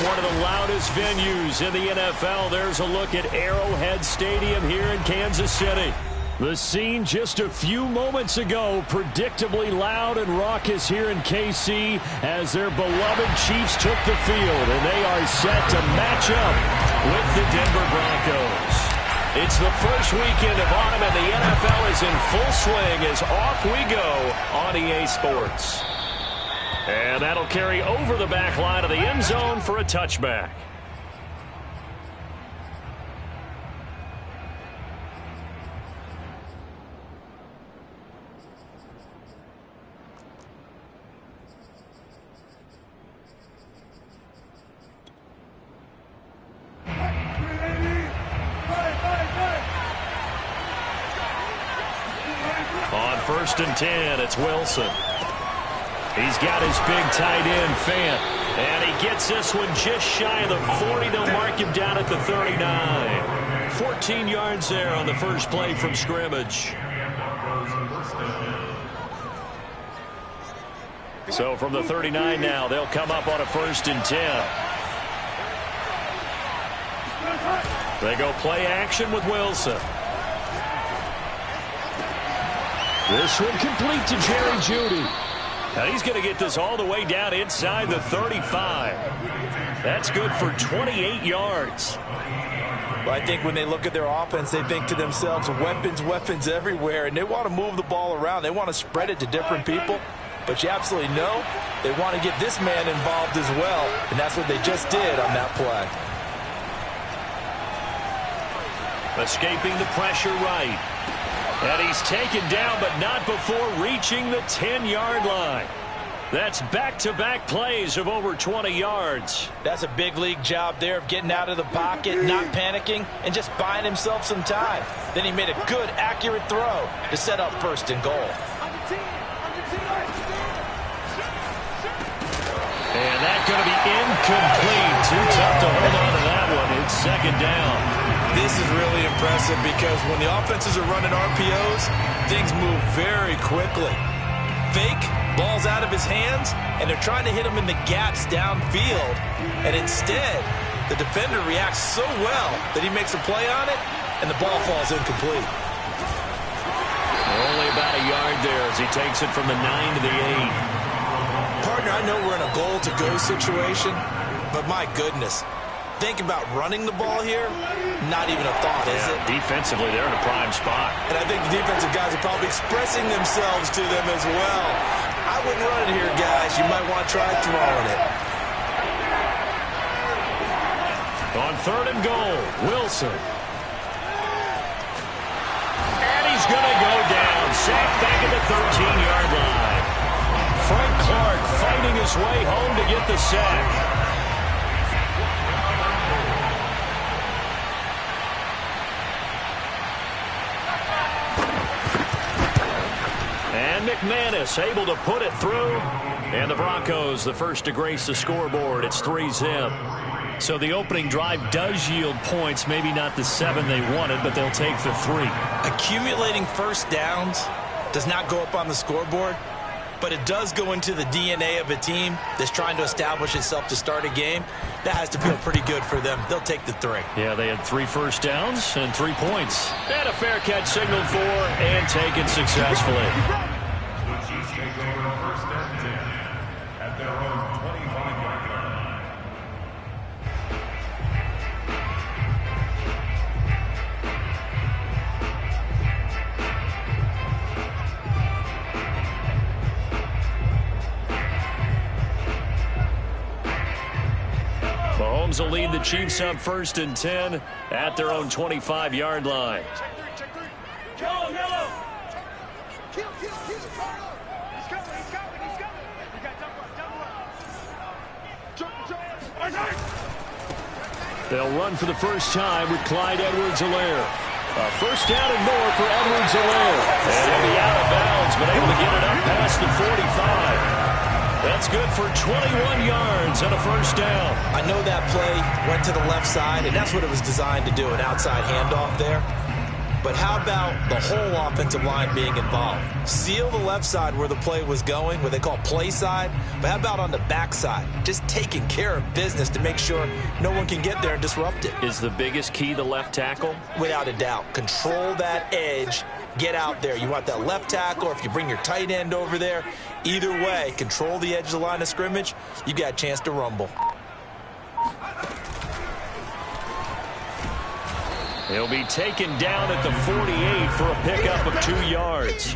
one of the loudest venues in the NFL. There's a look at Arrowhead Stadium here in Kansas City. The scene just a few moments ago, predictably loud and raucous here in KC as their beloved Chiefs took the field, and they are set to match up with the Denver Broncos. It's the first weekend of autumn, and the NFL is in full swing as off we go on EA Sports. And that'll carry over the back line of the end zone for a touchback. On 1st and 10, it's Wilson. He's got his big tight end, Fant. And he gets this one just shy of the 40. They'll mark him down at the 39. 14 yards there on the first play from scrimmage. So from the 39 now, they'll come up on a 1st and 10. They go play action with Wilson. This one complete to Jerry Jeudy. Now he's going to get this all the way down inside the 35. That's good for 28 yards. Well, I think when they look at their offense, they think to themselves, weapons, weapons everywhere, and they want to move the ball around. They want to spread it to different people. But you absolutely know they want to get this man involved as well, and that's what they just did on that play. Escaping the pressure right. And he's taken down, but not before reaching the 10-yard line. That's back-to-back plays of over 20 yards. That's a big league job there of getting out of the pocket, not panicking, and just buying himself some time. Then he made a good, accurate throw to set up 1st and goal. And that's going to be incomplete. Too tough to hold on to that one. It's 2nd down. This is really impressive because when the offenses are running RPOs, things move very quickly. Fake, ball's out of his hands, and they're trying to hit him in the gaps downfield. And instead, the defender reacts so well that he makes a play on it, and the ball falls incomplete. Only about a yard there as he takes it from the 9 to the 8. Partner, I know we're in a goal-to-go situation, but my goodness. Think about running the ball here. Not even a thought, is it? Defensively, they're in a prime spot. And I think the defensive guys are probably expressing themselves to them as well. I wouldn't run it here, guys. You might want to try throwing it. On 3rd and goal, Wilson. And he's going to go down. Sacked back at the 13-yard line. Frank Clark fighting his way home to get the sack. And McManus able to put it through. And the Broncos, the first to grace the scoreboard. It's 3-zip. So the opening drive does yield points. Maybe not the 7 they wanted, but they'll take the 3. Accumulating first downs does not go up on the scoreboard, but it does go into the DNA of a team that's trying to establish itself to start a game. That has to feel pretty good for them. They'll take the 3. Yeah, they had 3 first downs and 3 points. And a fair catch signaled for and taken successfully. The Chiefs take over 1st and 10 at their own 25-yard line. Mahomes will lead the Chiefs up 1st and 10 at their own 25-yard line. They'll run for the first time with Clyde Edwards-Helaire. A 1st down and more for Edwards-Helaire. And he'll be out of bounds, but able to get it up past the 45. That's good for 21 yards and a 1st down. I know that play went to the left side, and that's what it was designed to do, an outside handoff there. But how about the whole offensive line being involved? Seal the left side where the play was going, what they call play side. But how about on the back side? Just taking care of business to make sure no one can get there and disrupt it. Is the biggest key the left tackle? Without a doubt. Control that edge. Get out there. You want that left tackle, or if you bring your tight end over there, either way, control the edge of the line of scrimmage, you got a chance to rumble. He'll be taken down at the 48 for a pickup of 2 yards.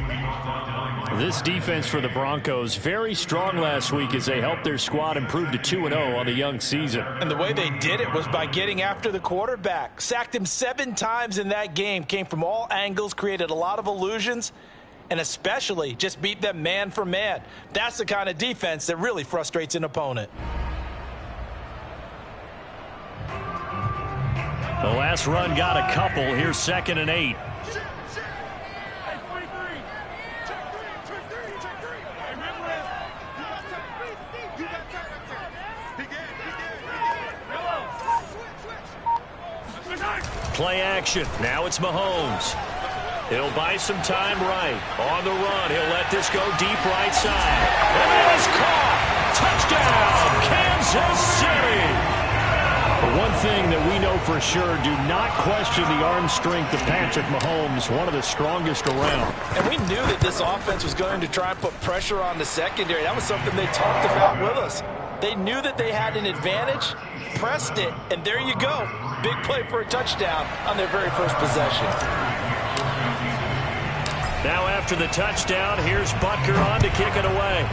This defense for the Broncos, very strong last week as they helped their squad improve to 2-0 on the young season. And the way they did it was by getting after the quarterback. Sacked him 7 times in that game. Came from all angles, created a lot of illusions, and especially just beat them man for man. That's the kind of defense that really frustrates an opponent. The last run got a couple. Here's 2nd and 8. Play action. Now it's Mahomes. He'll buy some time right. On the run, he'll let this go deep right side. And it is caught. Touchdown, Kansas City. But one thing that we know for sure, do not question the arm strength of Patrick Mahomes, one of the strongest around. And we knew that this offense was going to try and put pressure on the secondary. That was something they talked about with us. They knew that they had an advantage, pressed it, and there you go. Big play for a touchdown on their very first possession. Now after the touchdown, here's Butker on to kick it away.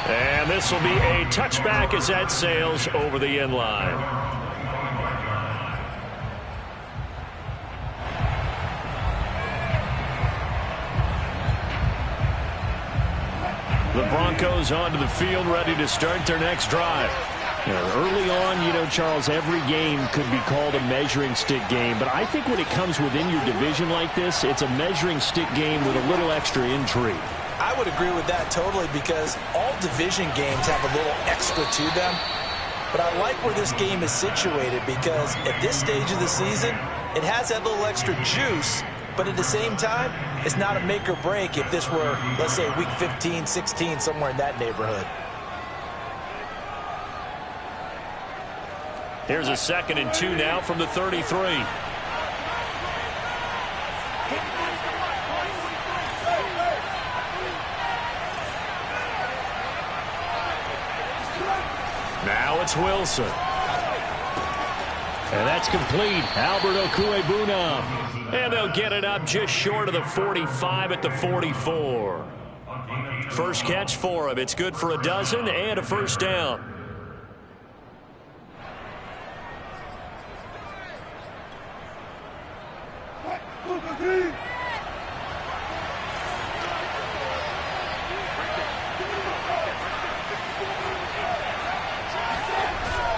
And this will be a touchback as that sails over the end line. The Broncos onto the field, ready to start their next drive. Early on, you know, Charles, every game could be called a measuring stick game. But I think when it comes within your division like this, it's a measuring stick game with a little extra intrigue. I would agree with that totally, because all division games have a little extra to them. But I like where this game is situated, because at this stage of the season, it has that little extra juice. But at the same time, it's not a make or break if this were, let's say, week 15, 16, somewhere in that neighborhood. Here's a 2nd and 2 now from the 33. Now it's Wilson. And that's complete. Albert Okwuegbunam. And they'll get it up just short of the 45 at the 44. First catch for him. It's good for a dozen and a first down.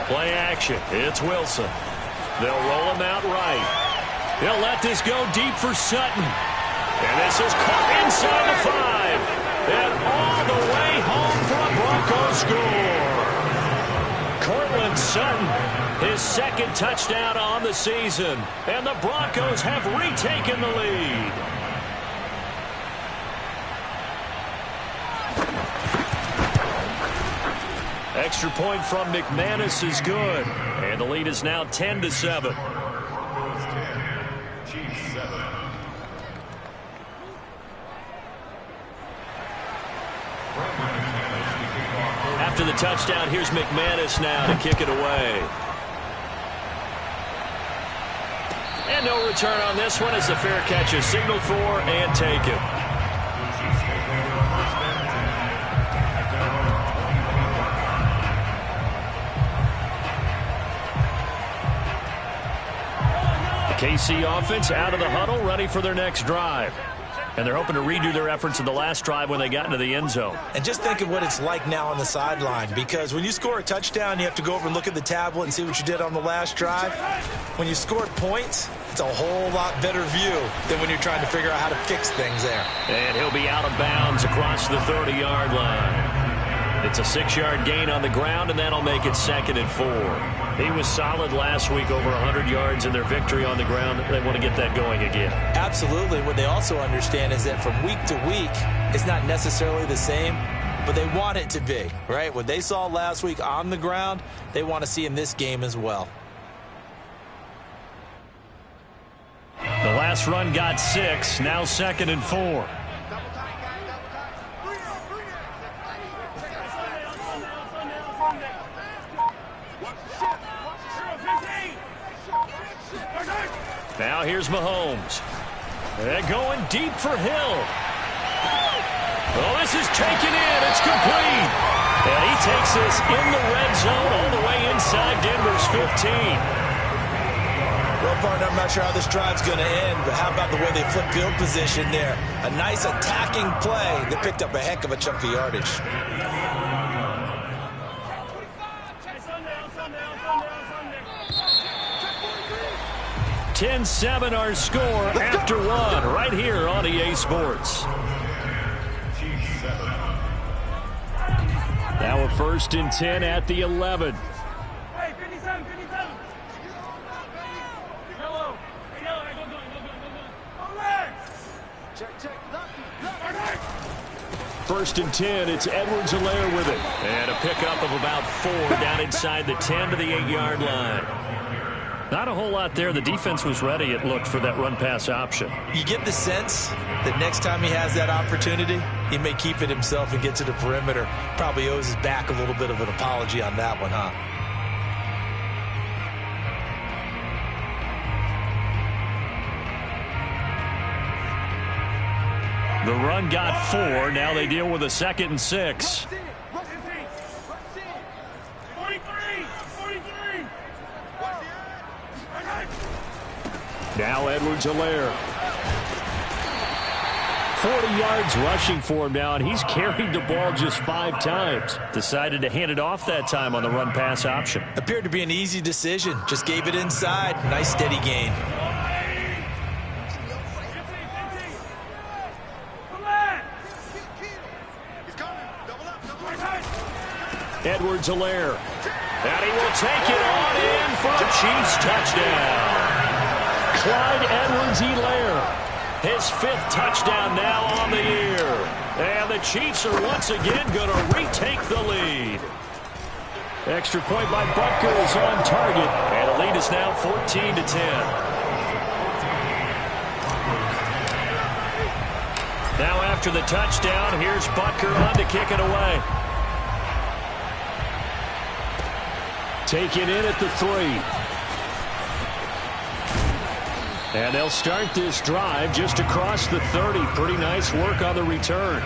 Play action. It's Wilson. They'll roll him out right. They'll let this go deep for Sutton. And this is caught inside the 5. And all the way home for a Broncos score. Cortland Sutton, his 2nd touchdown on the season. And the Broncos have retaken the lead. Extra point from McManus is good. And the lead is now 10-7. After the touchdown, here's McManus now to kick it away. And no return on this one as the fair catch is signaled for and taken. KC offense out of the huddle, ready for their next drive. And they're hoping to redo their efforts in the last drive when they got into the end zone. And just think of what it's like now on the sideline, because when you score a touchdown, you have to go over and look at the tablet and see what you did on the last drive. When you score points, it's a whole lot better view than when you're trying to figure out how to fix things there. And he'll be out of bounds across the 30-yard line. It's a 6-yard gain on the ground, and that'll make it 2nd and 4. He was solid last week, over 100 yards in their victory on the ground. They want to get that going again. Absolutely. What they also understand is that from week to week, it's not necessarily the same, but they want it to be, right? What they saw last week on the ground, they want to see in this game as well. The last run got 6, now 2nd and 4. Now here's Mahomes. They're going deep for Hill. Oh, this is taken in. It's complete. And he takes this in the red zone all the way inside Denver's 15. Well, partner, I'm not sure how this drive's going to end, but how about the way they flip field position there? A nice attacking play that picked up a heck of a chunk of yardage. 10-7 our score after 1 right here on EA Sports. Now a 1st and 10 at the 11. First and 10, it's Edwards-Helaire with it. And a pickup of about 4 down inside the 10 to the 8-yard line. Not a whole lot there. The defense was ready, it looked, for that run-pass option. You get the sense that next time he has that opportunity, he may keep it himself and get to the perimeter. Probably owes his back a little bit of an apology on that one, huh? The run got 4. Now they deal with a 2nd and 6. Now Edwards-Helaire. 40 yards rushing for him now, and he's carried the ball just 5 times. Decided to hand it off that time on the run-pass option. Appeared to be an easy decision. Just gave it inside. Nice steady gain. Edwards-Helaire. And he will take it on in for a Chiefs touchdown. Clyde Edwards-Helaire, his 5th touchdown now on the year. And the Chiefs are once again going to retake the lead. Extra point by Butker is on target. And the lead is now 14-10. Now after the touchdown, here's Butker on to kick it away. Take it in at the 3. And they'll start this drive just across the 30. Pretty nice work on the return.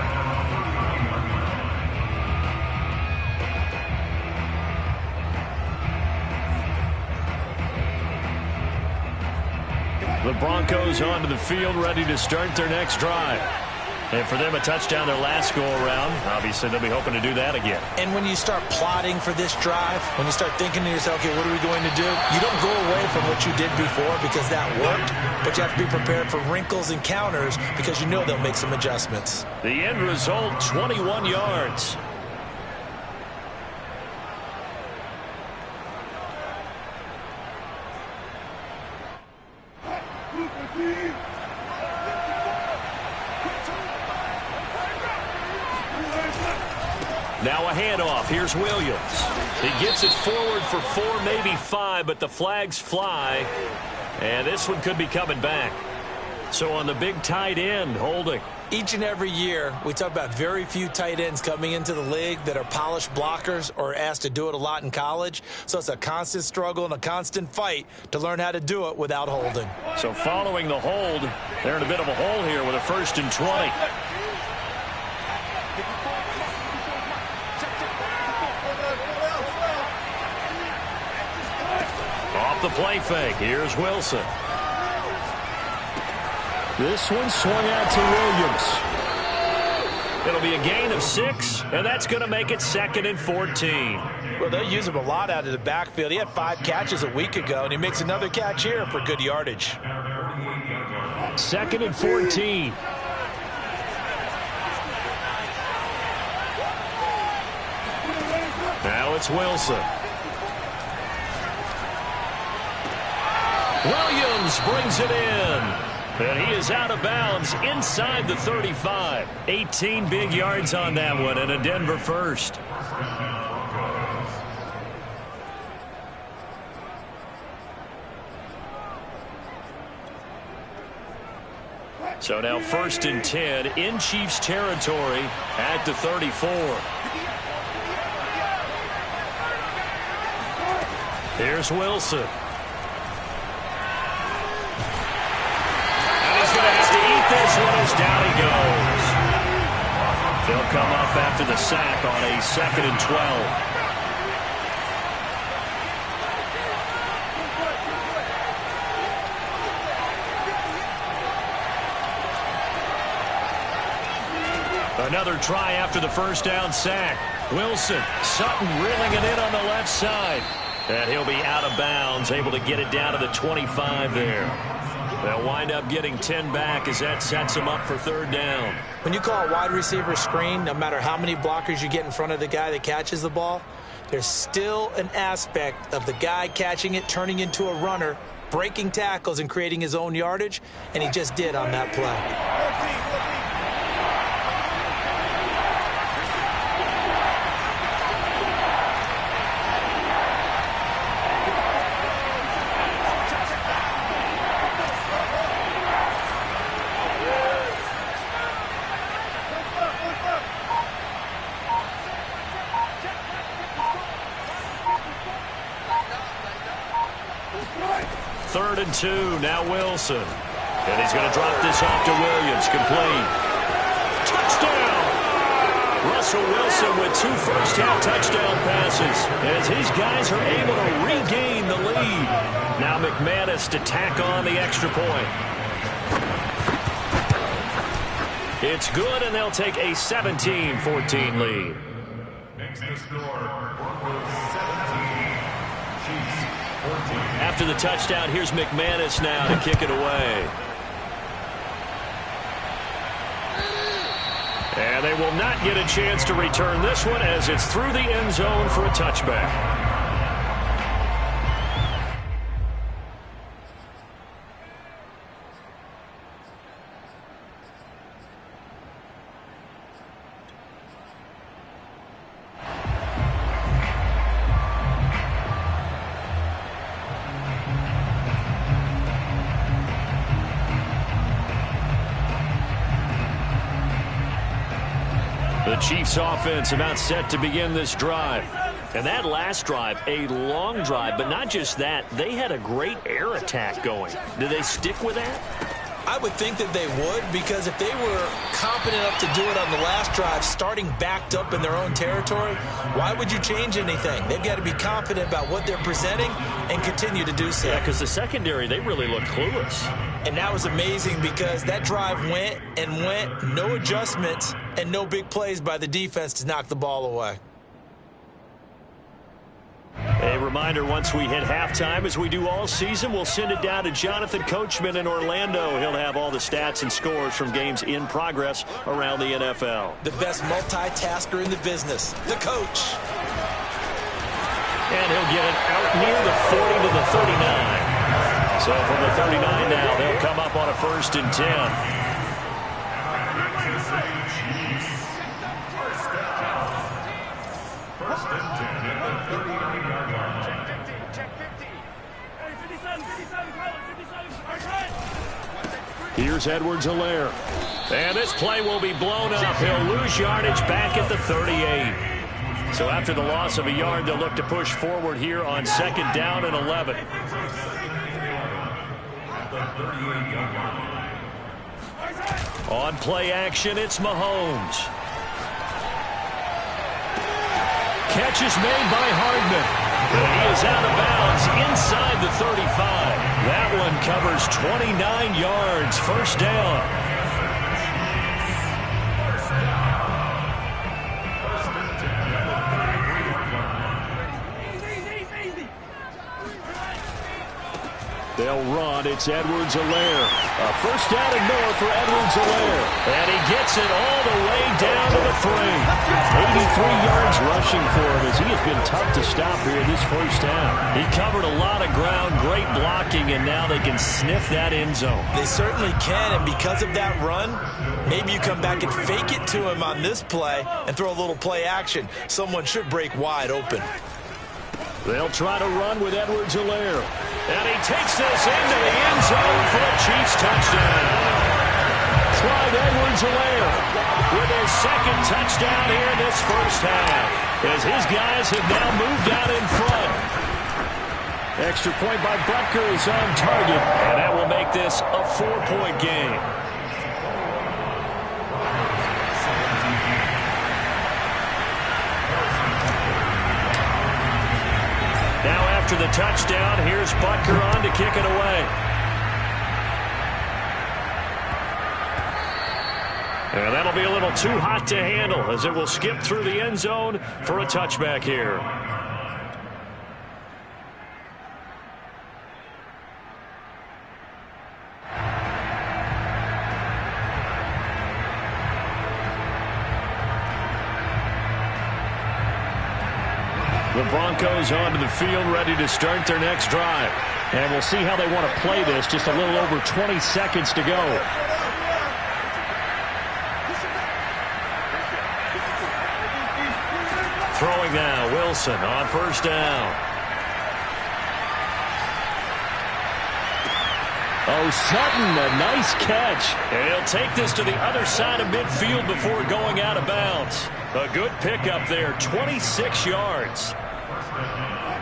The Broncos onto the field, ready to start their next drive. And for them, a touchdown their last go-around. Obviously, they'll be hoping to do that again. And when you start plotting for this drive, when you start thinking to yourself, okay, what are we going to do? You don't go away from what you did before because that worked, but you have to be prepared for wrinkles and counters because you know they'll make some adjustments. The end result, 21 yards. Now a handoff. Here's Williams. He gets it forward for 4, maybe 5, but the flags fly. And this one could be coming back. So on the big tight end, holding. Each and every year, we talk about very few tight ends coming into the league that are polished blockers or asked to do it a lot in college. So it's a constant struggle and a constant fight to learn how to do it without holding. So following the hold, they're in a bit of a hole here with a 1st and 20. Off the play fake, here's Wilson. This one swung out to Williams. It'll be a gain of 6, and that's going to make it 2nd and 14. Well, they'll use him a lot out of the backfield. He had 5 catches a week ago, and he makes another catch here for good yardage. 2nd and 14. it's Wilson. Williams brings it in. And he is out of bounds inside the 35. 18 big yards on that one, and a Denver first. So now 1st and 10 in Chiefs territory at the 34. Here's Wilson. This one is down he goes. They'll come up after the sack on a 2nd and 12. Another try after the first down sack. Wilson, Sutton reeling it in on the left side. And he'll be out of bounds, able to get it down to the 25 there. They'll wind up getting 10 back as that sets them up for 3rd down. When you call a wide receiver screen, no matter how many blockers you get in front of the guy that catches the ball, there's still an aspect of the guy catching it, turning into a runner, breaking tackles and creating his own yardage, and he just did on that play. 3rd and 2. Now Wilson. And he's going to drop this off to Williams. Complete. Touchdown! Russell Wilson with 2 first-half touchdown passes as his guys are able to regain the lead. Now McManus to tack on the extra point. It's good, and they'll take a 17-14 lead. Makes the score Broncos 17, Chiefs 14. After the touchdown, here's McManus now to kick it away. And they will not get a chance to return this one as it's through the end zone for a touchback. The Chiefs offense about set to begin this drive. And that last drive, a long drive, but not just that, they had a great air attack going. Did they stick with that? I would think that they would, because if they were competent enough to do it on the last drive, starting backed up in their own territory, why would you change anything? They've got to be confident about what they're presenting and continue to do so. Yeah, because the secondary, they really looked clueless. And that was amazing because that drive went and went, no adjustments and no big plays by the defense to knock the ball away. A reminder, once we hit halftime, as we do all season, we'll send it down to Jonathan Coachman in Orlando. He'll have all the stats and scores from games in progress around the NFL. The best multitasker in the business, the coach. And he'll get it out near the 40 to the 39. So from the 39 now, they'll come up on a 1st and 10. Here's Edwards-Helaire. And this play will be blown up. He'll lose yardage back at the 38. So after the loss of a yard, they'll look to push forward here on 2nd down and 11. On play action, it's Mahomes. Catch is made by Hardman. And he is out of bounds inside the 35. That one covers 29 yards. 1st down. They'll run. It's Edwards-Helaire. A first down and more for Edwards-Helaire. And he gets it all the way down to the 3. 83 yards rushing for him as he has been tough to stop here this first half. He covered a lot of ground, great blocking, and now they can sniff that end zone. They certainly can, and because of that run, maybe you come back and fake it to him on this play and throw a little play action. Someone should break wide open. They'll try to run with Edwards-Helaire. And he takes this into the end zone for a Chiefs touchdown. Clyde Edwards-Helaire with his second touchdown here in this first half, as his guys have now moved out in front. Extra point by Butker is on target, and that will make this a 4-point game. Now after the touchdown, here's Butker on to kick it away. And that'll be a little too hot to handle as it will skip through the end zone for a touchback here. The Broncos onto the field, ready to start their next drive. And we'll see how they want to play this. Just a little over 20 seconds to go. Throwing now, Wilson on first down. Oh, Sutton, a nice catch. And he'll take this to the other side of midfield before going out of bounds. A good pickup there, 26 yards.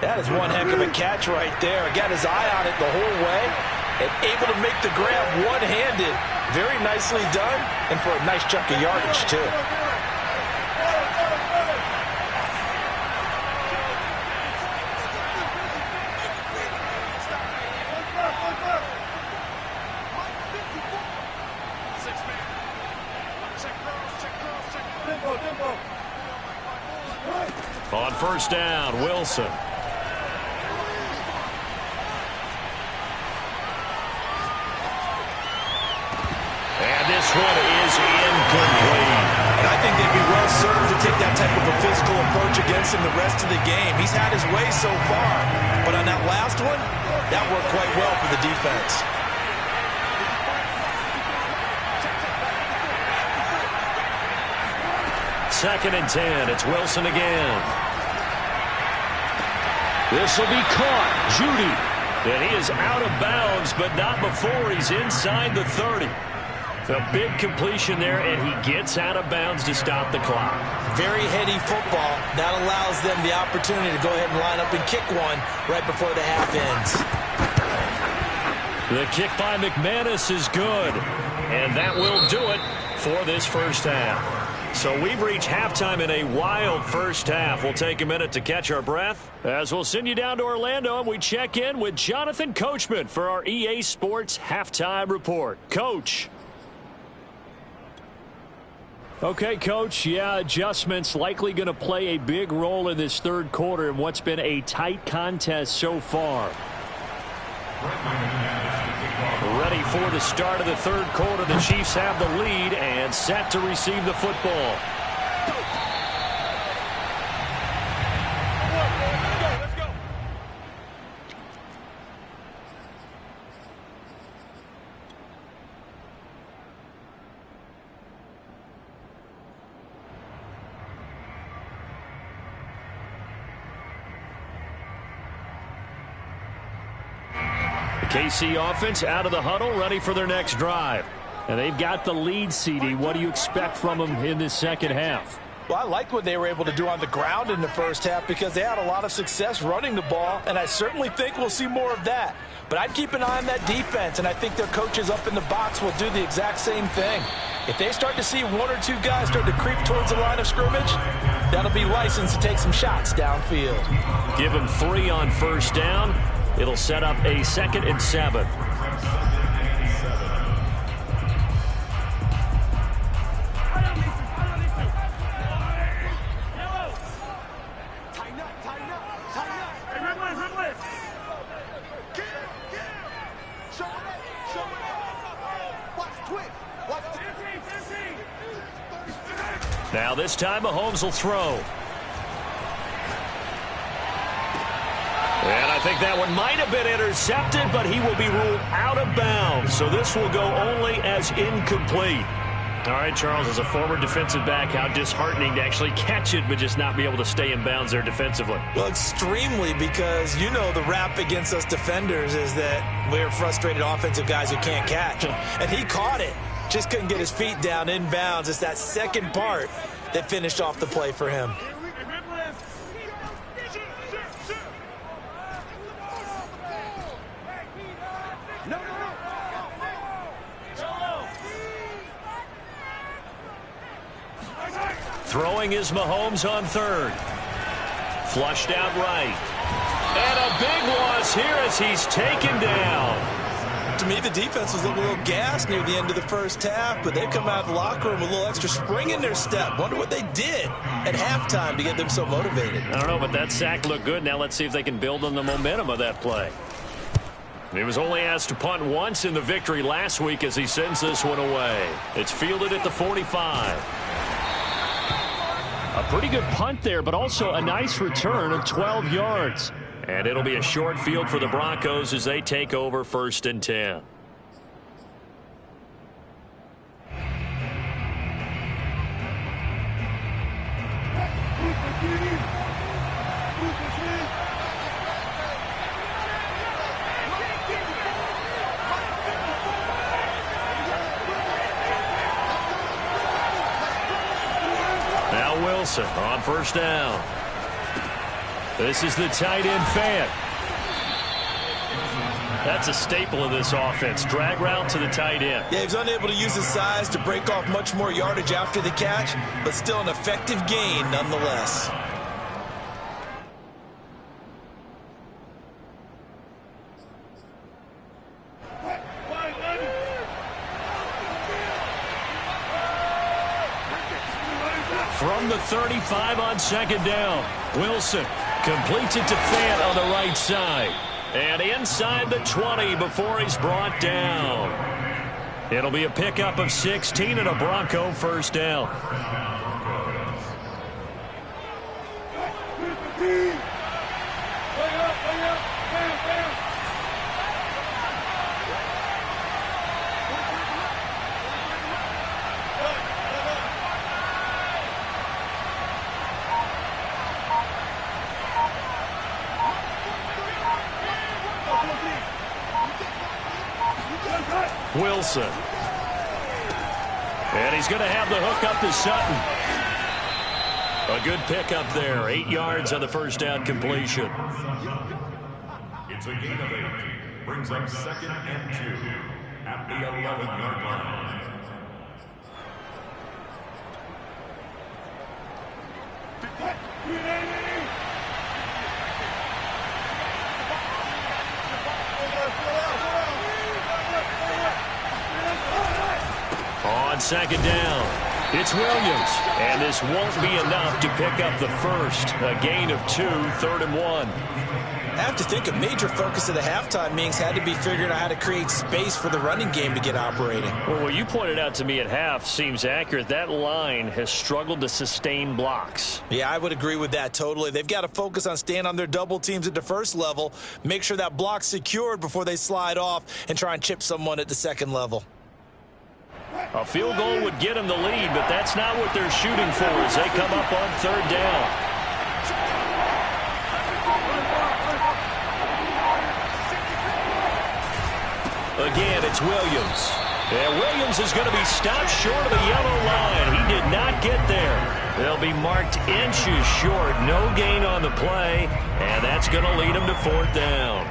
That is one heck of a catch right there. Got his eye on it the whole way and able to make the grab one-handed. Very nicely done, and for a nice chunk of yardage, too. On first down, Wilson. And this one is incomplete. And I think they'd be well served to take that type of a physical approach against him the rest of the game. He's had his way so far, but on that last one, that worked quite well for the defense. Second and 10. It's Wilson again. This will be caught. Judy. And he is out of bounds, but not before he's inside the 30. A big completion there, and he gets out of bounds to stop the clock. Very heady football. That allows them the opportunity to go ahead and line up and kick one right before the half ends. The kick by McManus is good, and that will do it for this first half. So we've reached halftime in a wild first half. We'll take a minute to catch our breath as we'll send you down to Orlando and we check in with Jonathan Coachman for our EA Sports Halftime Report. Coach. Okay, Coach, adjustments likely going to play a big role in this third quarter in what's been a tight contest so far. Ready for the start of the third quarter. The Chiefs have the lead and set to receive the football. KC offense out of the huddle, ready for their next drive. And they've got the lead, CD. What do you expect from them in this second half? Well, I liked what they were able to do on the ground in the first half because they had a lot of success running the ball, and I certainly think we'll see more of that. But I'd keep an eye on that defense, and I think their coaches up in the box will do the exact same thing. If they start to see one or two guys start to creep towards the line of scrimmage, that'll be licensed to take some shots downfield. Give them 3 on first down. It'll set up a 2nd and 7. Now this time Mahomes will throw. And I think that one might have been intercepted, but he will be ruled out of bounds. So this will go only as incomplete. All right, Charles, as a former defensive back, how disheartening to actually catch it but just not be able to stay in bounds there defensively. Well, extremely, because you know the rap against us defenders is that we're frustrated offensive guys who can't catch. And he caught it, just couldn't get his feet down in bounds. It's that second part that finished off the play for him. Throwing is Mahomes on third. Flushed out right. And a big loss here as he's taken down. To me, the defense was looking a little gassed near the end of the first half, but they've come out of the locker room with a little extra spring in their step. Wonder what they did at halftime to get them so motivated. I don't know, but that sack looked good. Now let's see if they can build on the momentum of that play. He was only asked to punt once in the victory last week as he sends this one away. It's fielded at the 45. A pretty good punt there, but also a nice return of 12 yards. And it'll be a short field for the Broncos as they take over 1st and 10. Wilson on 1st down. This is the tight end Fant. That's a staple of this offense. Drag route to the tight end. Yeah, he's unable to use his size to break off much more yardage after the catch, but still an effective gain nonetheless. From the 35 on 2nd down. Wilson completes it to Fant on the right side. And inside the 20 before he's brought down. It'll be a pickup of 16 and a Bronco 1st down. Wilson. And he's going to have the hook up to Sutton. A good pickup there. 8 yards on the 1st down completion. It's a gain of 8. Brings up 2nd and 2 at the 11-yard line. On 2nd down, it's Williams. And this won't be enough to pick up the first. A gain of 2, 3rd and 1. I have to think a major focus of the halftime meetings had to be figuring out how to create space for the running game to get operating. Well, what you pointed out to me at half seems accurate. That line has struggled to sustain blocks. Yeah, I would agree with that totally. They've got to focus on staying on their double teams at the first level, make sure that block's secured before they slide off and try and chip someone at the second level. A field goal would get them the lead, but that's not what they're shooting for as they come up on 3rd down. Again, it's Williams. And Williams is going to be stopped short of the yellow line. He did not get there. They'll be marked inches short. No gain on the play, and that's going to lead them to 4th down.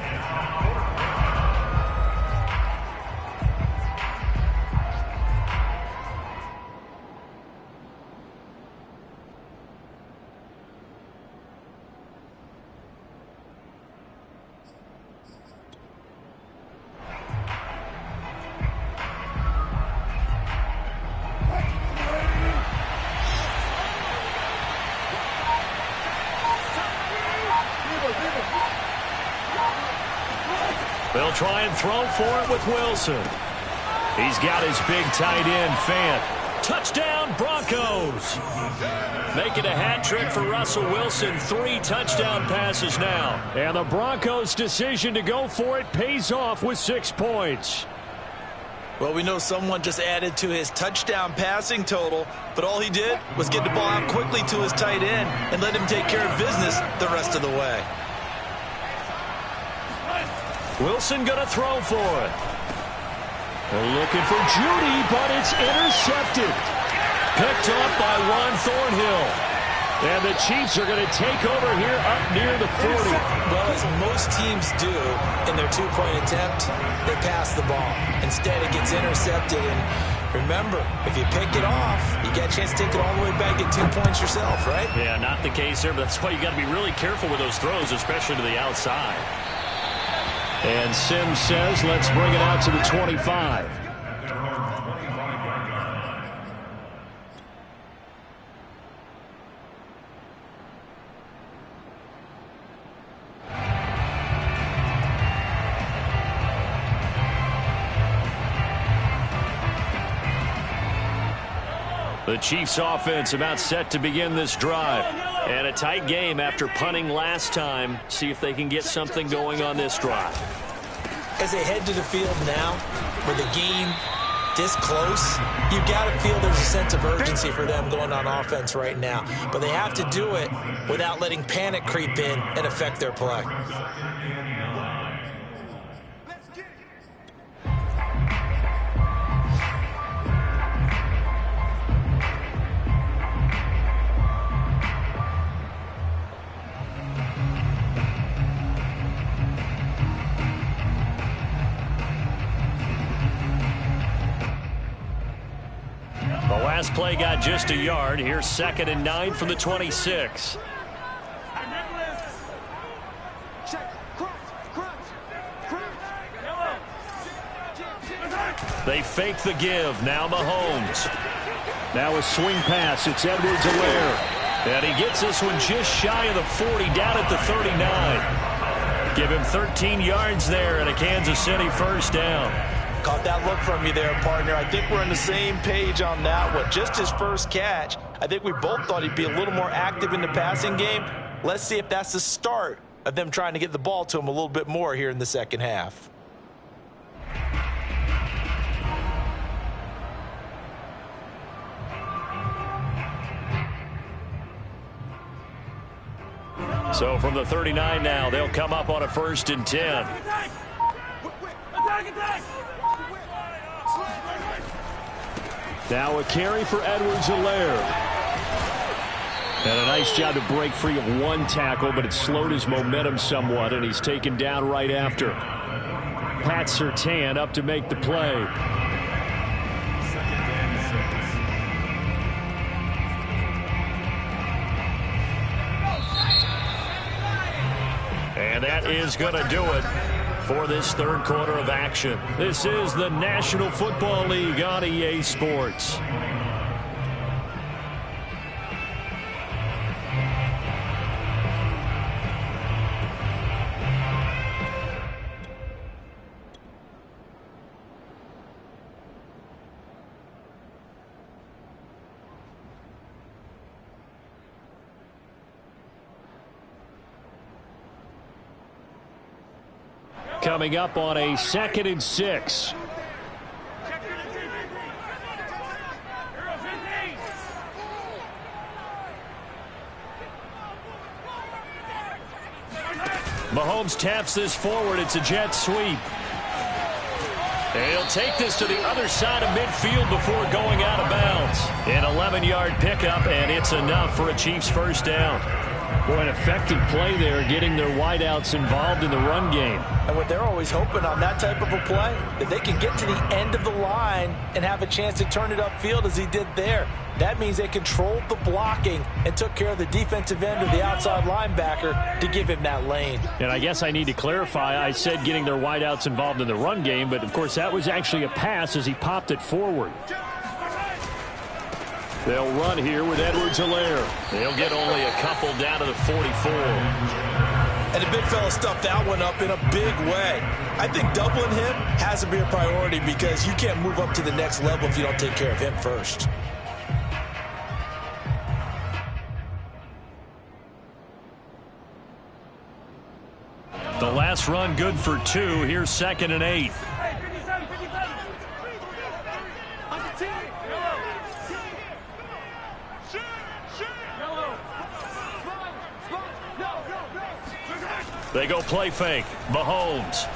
They'll try and throw for it with Wilson. He's got his big tight end, Fant. Touchdown, touchdown Broncos. Making a hat trick for Russell Wilson. 3 touchdown passes now. And the Broncos' decision to go for it pays off with 6 points. Well, we know someone just added to his touchdown passing total, but all he did was get the ball out quickly to his tight end and let him take care of business the rest of the way. Wilson going to throw for it. They're looking for Judy, but it's intercepted. Picked up by Juan Thornhill. And the Chiefs are going to take over here up near the 40. Well, as most teams do in their 2-point attempt, they pass the ball. Instead, it gets intercepted. And remember, if you pick it off, you get a chance to take it all the way back, get 2 points yourself, right? Yeah, not the case there, but that's why you got to be really careful with those throws, especially to the outside. And Sims says, let's bring it out to the 25. The Chiefs offense about set to begin this drive. And a tight game after punting last time. See if they can get something going on this drive. As they head to the field now, with the game this close, you've got to feel there's a sense of urgency for them going on offense right now. But they have to do it without letting panic creep in and affect their play. Last play got just a yard. Here's 2nd and 9 from the 26. They fake the give. Now Mahomes. Now a swing pass. It's Edwards-Helaire. And he gets this one just shy of the 40, down at the 39. Give him 13 yards there and a Kansas City first down. Caught that look from you there, partner. I think we're on the same page on that one. Just his first catch. I think we both thought he'd be a little more active in the passing game. Let's see if that's the start of them trying to get the ball to him a little bit more here in the second half. So from the 39 now, they'll come up on a 1st and 10. Now a carry for Edwards-Helaire. And a nice job to break free of 1 tackle, but it slowed his momentum somewhat, and he's taken down right after. Pat Surtain up to make the play. And that is going to do it for this 3rd quarter of action. This is the National Football League on EA Sports. Coming up on a 2nd and 6. Mahomes taps this forward. It's a jet sweep. And he'll take this to the other side of midfield before going out of bounds. An 11-yard pickup, and it's enough for a Chiefs first down. Boy, an effective play there, getting their wideouts involved in the run game. And what they're always hoping on that type of a play, that they can get to the end of the line and have a chance to turn it upfield as he did there. That means they controlled the blocking and took care of the defensive end or the outside linebacker to give him that lane. And I guess I need to clarify, I said getting their wideouts involved in the run game, but of course that was actually a pass as he popped it forward. They'll run here with Edwards-Helaire. They'll get only a couple down to the 44. And the big fella stuffed that one up in a big way. I think doubling him has to be a priority because you can't move up to the next level if you don't take care of him first. The last run good for 2. Here's 2nd and 8. They go play fake. Mahomes.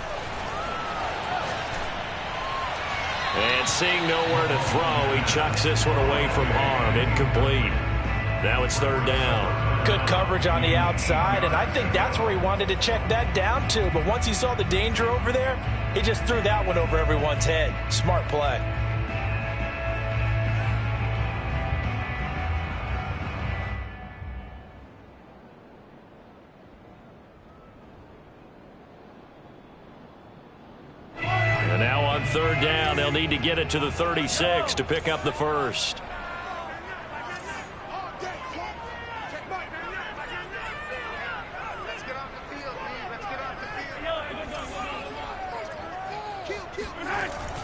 And seeing nowhere to throw, he chucks this one away from harm. Incomplete. Now it's 3rd down. Good coverage on the outside, and I think that's where he wanted to check that down to. But once he saw the danger over there, he just threw that one over everyone's head. Smart play. And now on 3rd down, they'll need to get it to the 36 to pick up the first.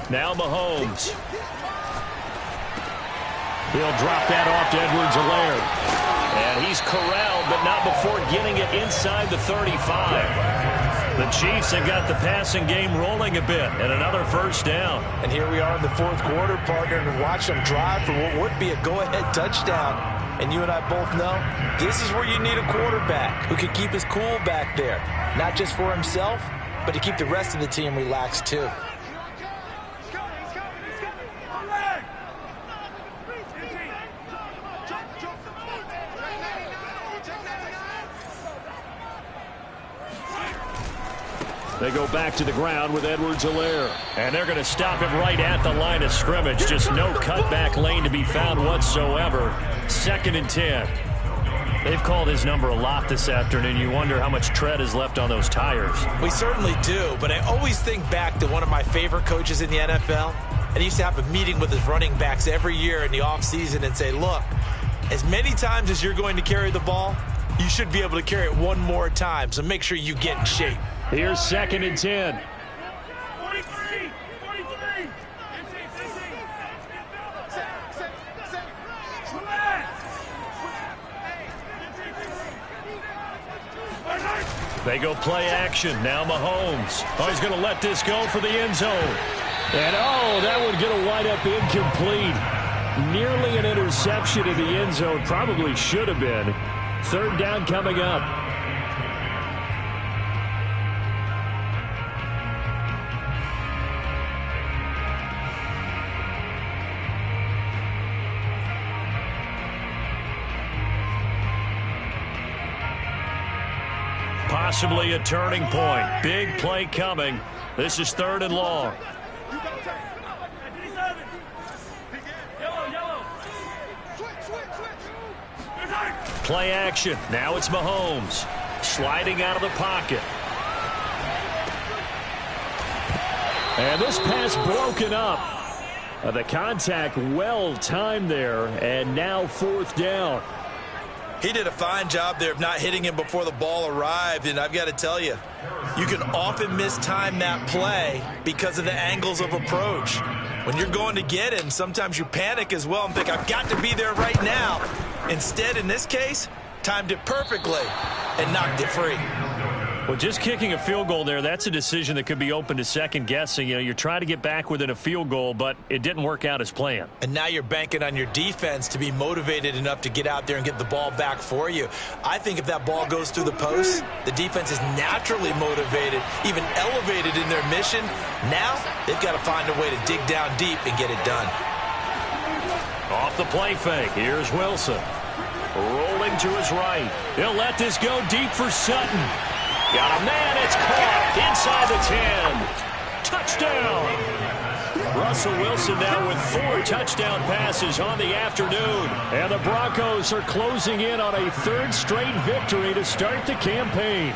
Now Mahomes. He'll drop that off to Edwards-Helaire. And he's corralled, but not before getting it inside the 35. The Chiefs have got the passing game rolling a bit, and another 1st down. And here we are in the 4th quarter, partner, and watch them drive for what would be a go-ahead touchdown. And you and I both know this is where you need a quarterback who can keep his cool back there. Not just for himself, but to keep the rest of the team relaxed too. They go back to the ground with Edwards-Helaire. And they're going to stop him right at the line of scrimmage. Just no cutback lane to be found whatsoever. 2nd and 10. They've called his number a lot this afternoon. You wonder how much tread is left on those tires. We certainly do, but I always think back to one of my favorite coaches in the NFL. And he used to have a meeting with his running backs every year in the offseason and say, look, as many times as you're going to carry the ball, you should be able to carry it one more time, so make sure you get in shape. Here's 2nd and 10. 43. They go play action. Now Mahomes. Oh, he's going to let this go for the end zone. And, oh, that one going to wind up incomplete. Nearly an interception in the end zone. Probably should have been. 3rd down coming up. Possibly a turning point. Big play coming. This is 3rd and long. Play action. Now it's Mahomes. Sliding out of the pocket. And this pass broken up. The contact well timed there. And now 4th down. He did a fine job there of not hitting him before the ball arrived, and I've got to tell you, you can often mistime that play because of the angles of approach. When you're going to get him, sometimes you panic as well and think, I've got to be there right now. Instead, in this case, timed it perfectly and knocked it free. Well, just kicking a field goal there, that's a decision that could be open to second guessing. You know, you're trying to get back within a field goal, but it didn't work out as planned. And now you're banking on your defense to be motivated enough to get out there and get the ball back for you. I think if that ball goes through the post, the defense is naturally motivated, even elevated in their mission. Now they've got to find a way to dig down deep and get it done. Off the play fake, here's Wilson. Rolling to his right. He'll let this go deep for Sutton. Got a man, it's caught inside the 10. Touchdown. Russell Wilson now with 4 touchdown passes on the afternoon. And the Broncos are closing in on a 3rd straight victory to start the campaign.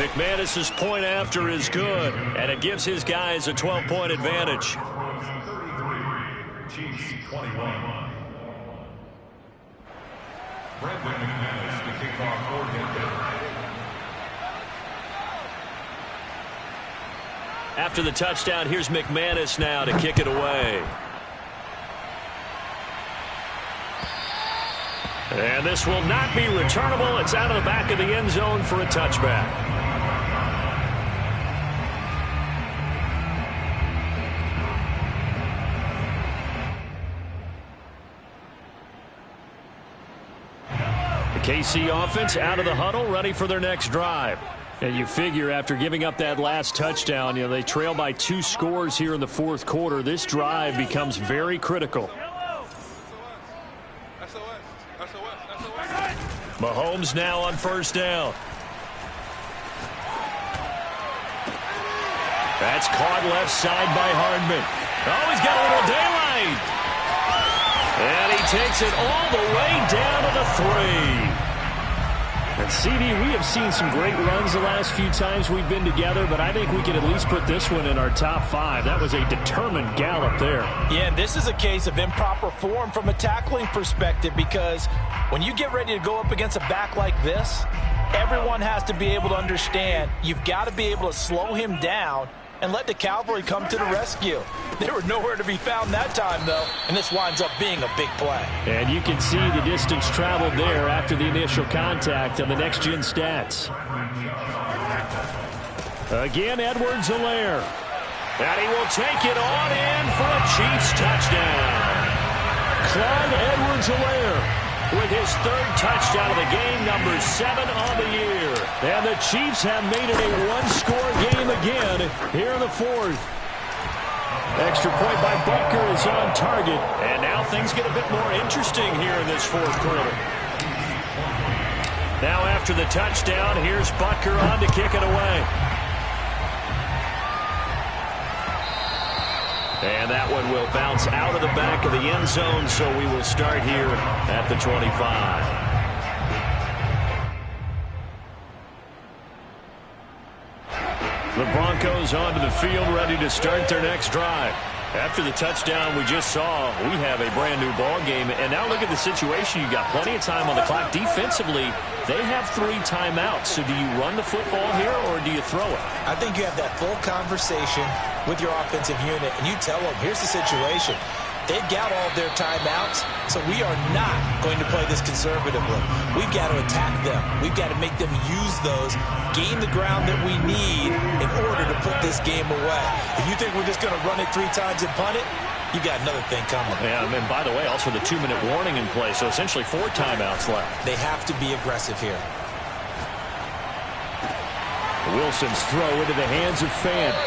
McManus's point after is good, and it gives his guys a 12-point advantage. Chiefs 21. Brandon McManus to kick off for Denver. After the touchdown, here's McManus now to kick it away. And this will not be returnable. It's out of the back of the end zone for a touchback. The KC offense out of the huddle, ready for their next drive. And you figure after giving up that last touchdown, they trail by 2 scores here in the fourth quarter. This drive becomes very critical. Mahomes now on first down. That's caught left side by Hardman. Oh, he's got a little daylight. And he takes it all the way down to the 3. And CD, we have seen some great runs the last few times we've been together, but I think we can at least put this one in our top 5. That was a determined gallop there. Yeah, and this is a case of improper form from a tackling perspective, because when you get ready to go up against a back like this, everyone has to be able to understand you've got to be able to slow him down and let the cavalry come to the rescue. They were nowhere to be found that time, though, and this winds up being a big play. And you can see the distance traveled there after the initial contact on the next-gen stats. Again, Edwards-Helaire. And he will take it on in for a Chiefs touchdown. Clyde Edwards-Helaire with his 3rd touchdown of the game, number 7 on the year. And the Chiefs have made it a 1-score game again here in the 4th. Extra point by Butker is on target. And now things get a bit more interesting here in this 4th quarter. Now after the touchdown, here's Butker on to kick it away. And that one will bounce out of the back of the end zone, so we will start here at the 25. The Broncos onto the field, ready to start their next drive. After the touchdown we just saw, we have a brand-new ball game. And now look at the situation. You got plenty of time on the clock. Defensively, they have 3 timeouts. So do you run the football here, or do you throw it? I think you have that full conversation with your offensive unit, and you tell them, here's the situation. They've got all of their timeouts, so we are not going to play this conservatively. We've got to attack them. We've got to make them use those, gain the ground that we need in order to put this game away. If you think we're just going to run it 3 times and punt it, you got another thing coming. Yeah, and by the way, also the 2-minute warning in play, so essentially 4 timeouts left. They have to be aggressive here. Wilson's throw into the hands of Fant.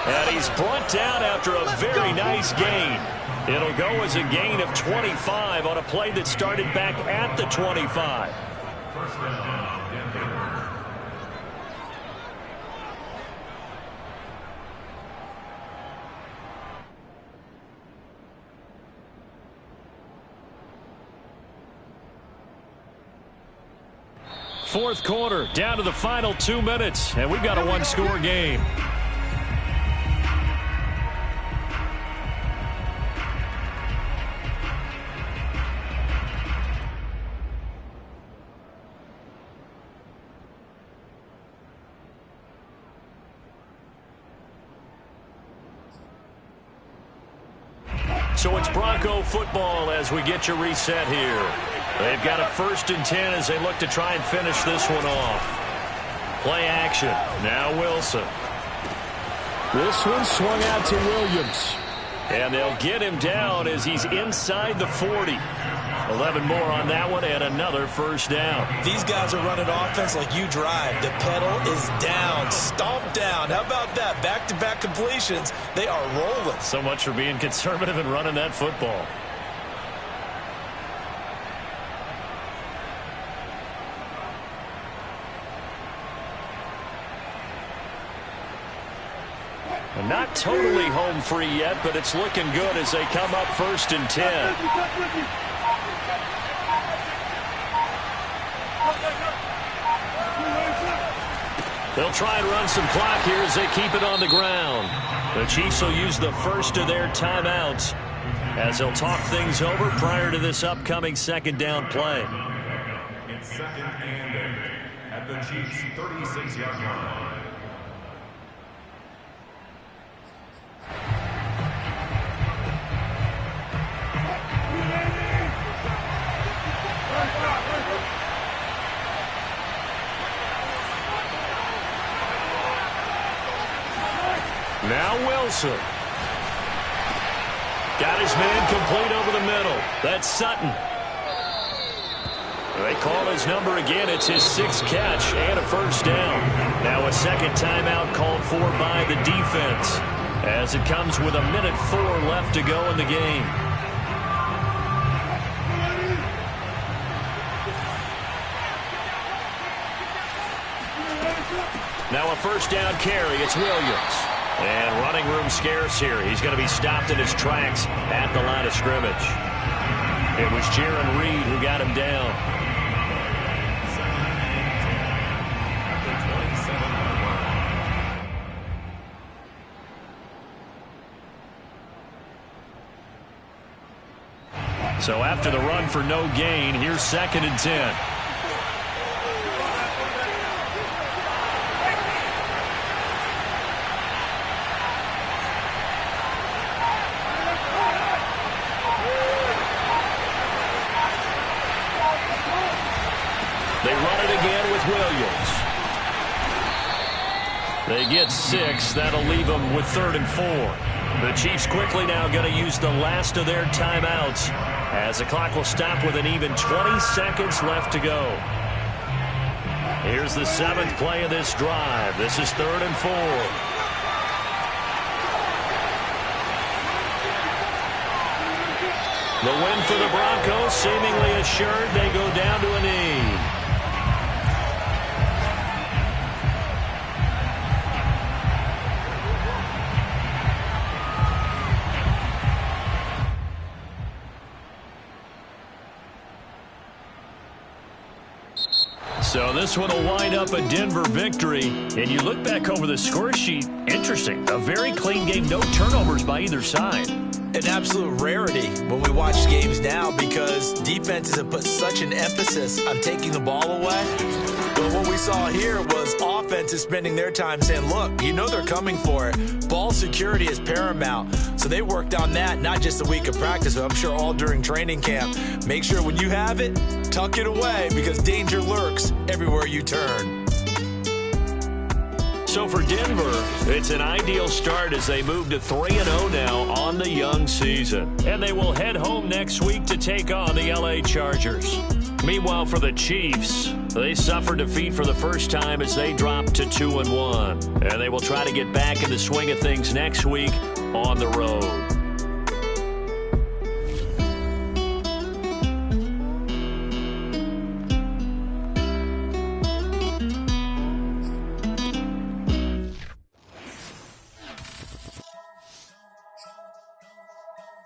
And he's brought down after a very nice gain. It'll go as a gain of 25 on a play that started back at the 25. First down, Denver. Fourth quarter, down to the final 2 minutes, and we've got a 1-score game. So it's Bronco football as we get you reset here. They've got a 1st and 10 as they look to try and finish this one off. Play action. Now Wilson. This one swung out to Williams. And they'll get him down as he's inside the 40. 11 more on that one and another first down. These guys are running offense like you drive. The pedal is down, stomped down. How about that? Back-to-back completions. They are rolling. So much for being conservative and running that football. And not totally home free yet, but it's looking good as they come up 1st and 10. They'll try and run some clock here as they keep it on the ground. The Chiefs will use the first of their timeouts as they'll talk things over prior to this upcoming 2nd down play. It's 2nd and 8 at the Chiefs' 36-yard line. Wilson. Got his man complete over the middle. That's Sutton. They call his number again. It's his 6th catch and a first down. Now a second timeout called for by the defense as it comes with 1:04 left to go in the game. Now a first down carry. It's Williams. And running room scarce here. He's going to be stopped in his tracks at the line of scrimmage. It was Jaron Reed who got him down. So after the run for no gain, here's 2nd and 10. They run it again with Williams. They get 6. That'll leave them with 3rd and 4. The Chiefs quickly now going to use the last of their timeouts as the clock will stop with an even 20 seconds left to go. Here's the 7th play of this drive. This is 3rd and 4. The win for the Broncos seemingly assured. They go down to a knee. So this one will wind up a Denver victory. And you look back over the score sheet, interesting. A very clean game, no turnovers by either side. An absolute rarity when we watch games now because defenses have put such an emphasis on taking the ball away. But what we saw here was offenses spending their time saying, look, you know they're coming for it. Ball security is paramount. So they worked on that not just a week of practice, but I'm sure all during training camp. Make sure when you have it, tuck it away because danger lurks everywhere you turn. So for Denver, it's an ideal start as they move to 3-0 now on the young season. And they will head home next week to take on the LA Chargers. Meanwhile, for the Chiefs, they suffered defeat for the first time as they dropped to 2-1. And they will try to get back in the swing of things next week on the road.